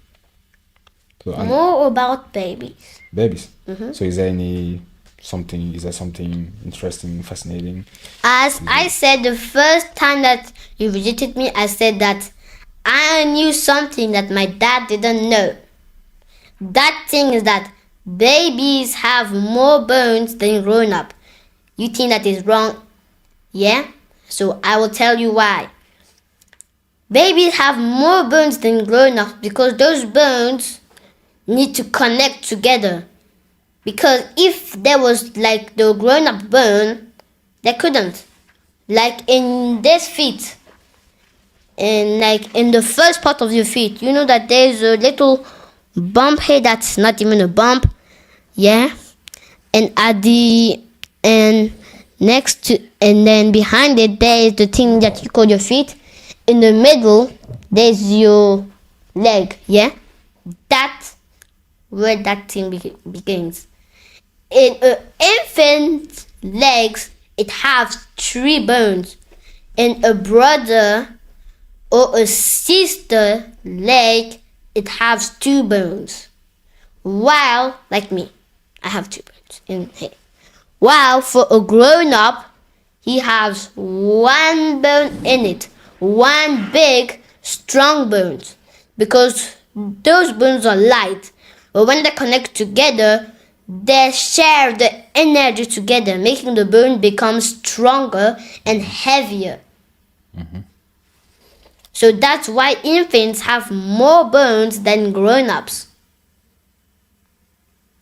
So More about babies. babies. So is there any something? Is there something interesting, fascinating? As I said the first time that you visited me, I said that I knew something that my dad didn't know. That thing is that babies have more bones than grown up. You think that is wrong? Yeah? So I will tell you why. Babies have more bones than grown ups because those bones need to connect together. Because if there was like the grown up bone, they couldn't. Like in this feet, and like in the first part of your feet, you know that there's a little bump here that's not even a bump. Yeah? And at the and next to and then behind it there is the thing that you call your feet. In the middle there's your leg. Yeah, that's where that thing begins. In an infant legs it has 3 bones. In a brother or a sister leg it has 2 bones. While like me, I have 2 bones in here. While for a grown-up, he has 1 bone in it. 1 big, strong bone. Because those bones are light. But when they connect together, they share the energy together, making the bone become stronger and heavier. Mm-hmm. So that's why infants have more bones than grown-ups.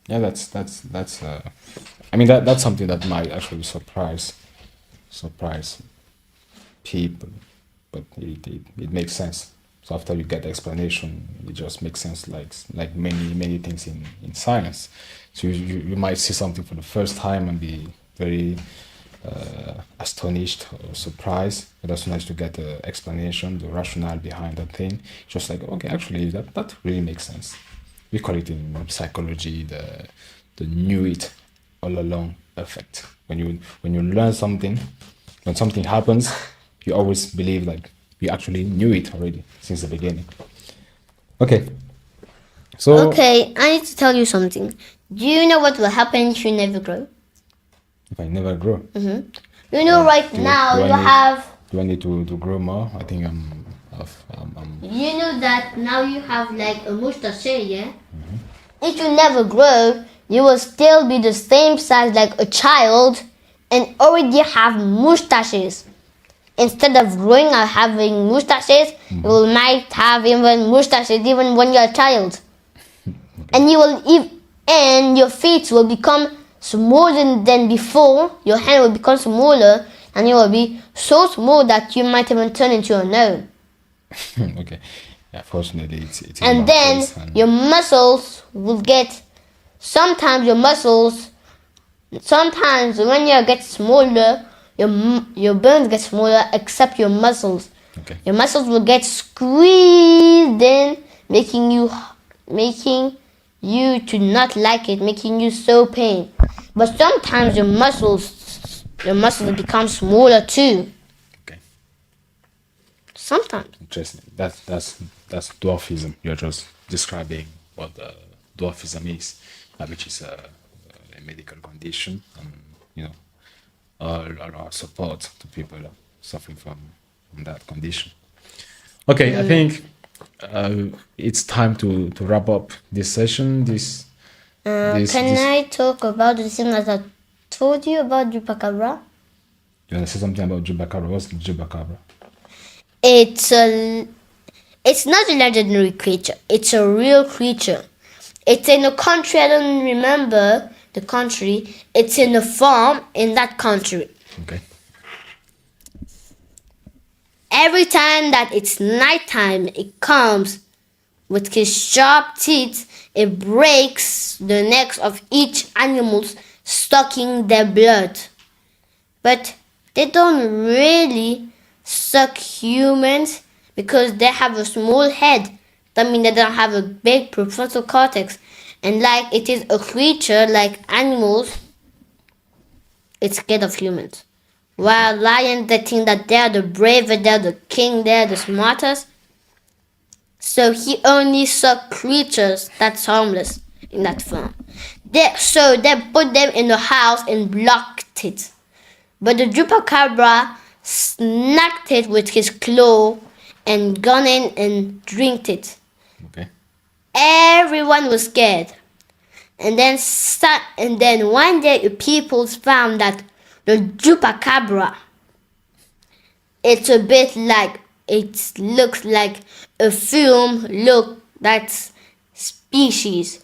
Yeah, that's. I mean that's something that might actually surprise people, but it makes sense. So after you get the explanation, it just makes sense. Like many things in science. So you might see something for the first time and be very astonished or surprised, but as soon as you get the explanation, the rationale behind that thing, just like, okay, actually that really makes sense. We call it in psychology the knew it all along effect. When you learn something, when something happens, you always believe like you actually knew it already since the beginning. Okay. So Okay, I need to tell you something. Do you know what will happen if you never grow? if I never grow, You know, right do now I you need- have. do I need to grow more? I think I'm You know that now you have like a mustache, yeah? If you never grow, you will still be the same size like a child and already have mustaches. Instead of growing or having mustaches, you might have even mustaches even when you're a child. And and your feet will become smaller than before. Your hand will become smaller, and you will be so small that you might even turn into a gnome. okay. Yeah, fortunately it's in And my then face and your muscles will get. Sometimes when you get smaller, your bones get smaller, except your muscles. okay. Your muscles will get squeezed in, making you to not like it, making you so pain. But sometimes your muscles become smaller too. Okay. Sometimes. Interesting. That's dwarfism. You're just describing what dwarfism is, which is a medical condition, and all our support to people suffering from that condition. Okay, I think it's time to wrap up this session. Can I talk about the thing that I told you about Chupacabra? You want to say something about Chupacabra? What's the Chupacabra? It's not a legendary creature. It's a real creature. It's in a country, I don't remember the country. It's in a farm in that country. Okay. Every time that it's nighttime, it comes with his sharp teeth. It breaks the necks of each animal, sucking their blood. But they don't really suck humans because they have a small head. That means they don't have a big prefrontal cortex. And like it is a creature like animals, it's scared of humans. While lions, they think that they're the bravest, they're the king, they're the smartest. So he only sucks creatures that's harmless in that farm. So they put them in the house and blocked it. But the chupacabra snapped it with his claw and gone in and drank it. Okay. Everyone was scared. And then one day people found that the chupacabra, it looks like a film that's species.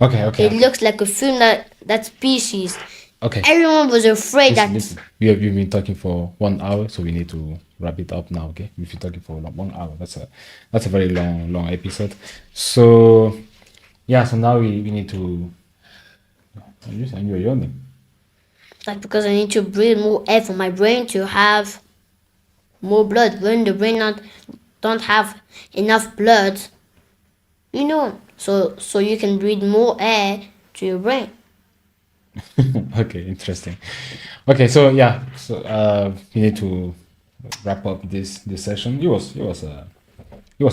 Okay. It looks like a film that species. Okay. Everyone was afraid Listen. You've been talking for 1 hour, so we need to wrap it up now. Okay, we've been talking for 1 hour. That's a very long episode. So yeah, so now we need to. And you're yawning. That's because I need to breathe more air for my brain to have more blood. When the brain don't have enough blood, so you can breathe more air to your brain. Okay, interesting. Okay, so yeah, we need to wrap up this session. It was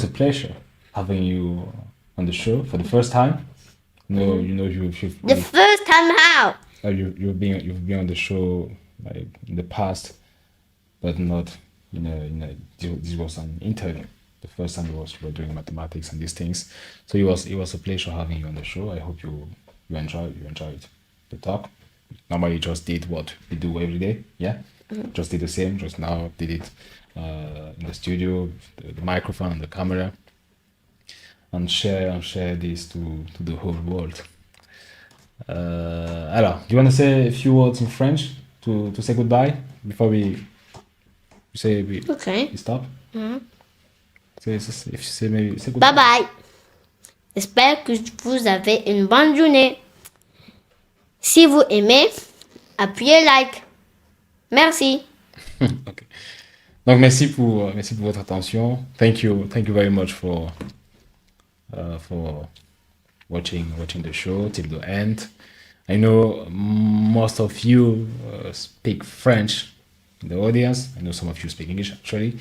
a pleasure having you on the show for the first time. The first time how? You've been on the show like in the past, but not this was an interview. The first time we were doing mathematics and these things. So it was a pleasure having you on the show. I hope you enjoyed the talk. Normally just did what we do every day. Yeah. Just did the same, just now did it in the studio, the microphone and the camera, and share this to the whole world. Alors, do you want to say a few words in French to say goodbye before we Okay. we stop? Say Bye goodbye. bye. J'espère que vous avez une bonne journée. Si vous aimez, appuyez like. Merci. Okay. Donc merci pour votre attention. Thank you very much for watching the show till the end. I know most of you speak French in the audience. I know some of you speak English actually.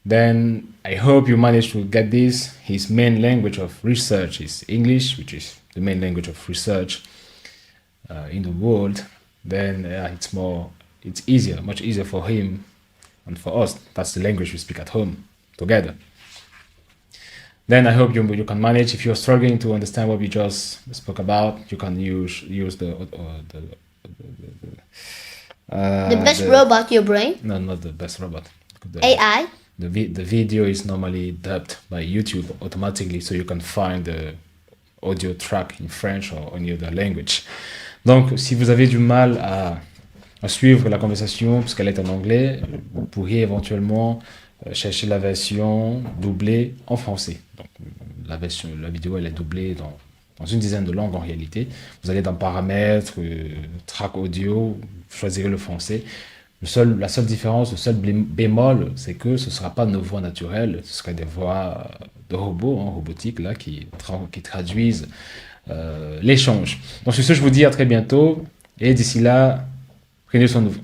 Then I hope you managed to get this. His main language of research is English, which is the main language of research in the world. Then it's easier, much easier for him and for us. That's the language we speak at home together. Then I hope you can manage. If you're struggling to understand what we just spoke about, you can use the best robot, your brain. No, not the best robot. AI. The video is normally dubbed by YouTube automatically, so you can find the audio track in French or any other language. Donc, si vous avez du mal à suivre la conversation, parce qu'elle est en anglais, vous pourriez éventuellement chercher la version doublée en français. Donc, la vidéo, elle est doublée dans une dizaine de langues en réalité. Vous allez dans Paramètres, Track Audio, vous choisirez le français. La seule différence, le seul bémol, c'est que ce ne sera pas nos voix naturelles, ce sera des voix de robots, robotiques, là, qui traduisent l'échange. Donc sur ce, je vous dis à très bientôt, et d'ici là, prenez soin de vous.